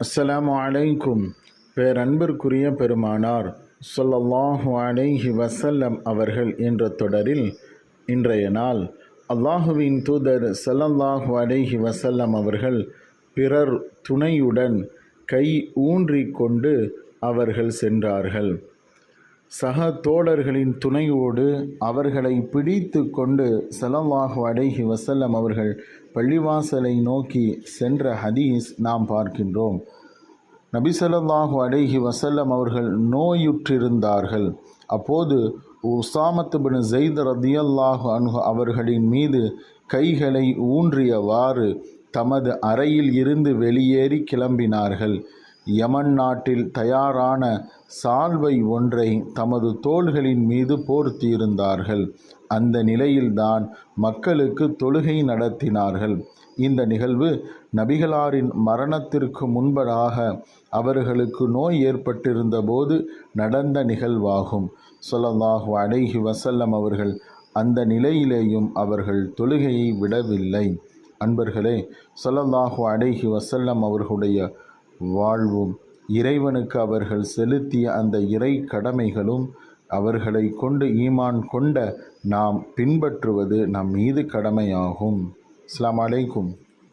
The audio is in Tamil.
அஸ்ஸலாமு அலைக்கும். பேரன்பிற்குரிய பெருமானார் ஸல்லல்லாஹு அலைஹி வஸல்லம் அவர்கள் என்ற தொடரில் இன்றைய நாள் அல்லாஹுவின் தூதர் ஸல்லல்லாஹு அலைஹி வஸல்லம் அவர்கள் பிறர் துணையுடன் கை ஊன்றி கொண்டு அவர்கள் சென்றார்கள். சக தோழர்களின் துணையோடு அவர்களை பிடித்து கொண்டு ஸல்லல்லாஹு அலைஹி வஸல்லம் அவர்கள் பள்ளிவாசலை நோக்கி சென்ற ஹதீஸ் நாம் பார்க்கின்றோம். நபி ஸல்லல்லாஹு அலைஹி வஸல்லம் அவர்கள் நோயுற்றிருந்தார்கள். அப்போது உஸாமத் பின் ஸைத் ரலியல்லாஹு அன்ஹு அவர்களின் மீது கைகளை ஊன்றியவாறு தமது அறையில் இருந்து வெளியேறி கிளம்பினார்கள். யமன் நாட்டில் தயாரான சால்வை ஒன்றை தமது தோள்களின் மீது போர்த்தியிருந்தார்கள். அந்த நிலையில்தான் மக்களுக்கு தொழுகை நடத்தினார்கள். இந்த நிகழ்வு நபிகளாரின் மரணத்திற்கு முன்பதாக அவர்களுக்கு நோய் ஏற்பட்டிருந்த போது நடந்த நிகழ்வாகும். ஸல்லல்லாஹு அலைஹி வஸல்லம் அவர்கள் அந்த நிலையிலேயும் அவர்கள் தொழுகையை விடவில்லை. அன்பர்களே, ஸல்லல்லாஹு அலைஹி வஸல்லம் அவர்களுடைய வாழ்வும் இறைவனுக்கு அவர்கள் செலுத்திய அந்த இறை கடமைகளும் அவர்களை கொண்டு ஈமான் கொண்ட நாம் பின்பற்றுவது நம் மீது கடமையாகும். அஸ்ஸலாமு அலைக்கும்.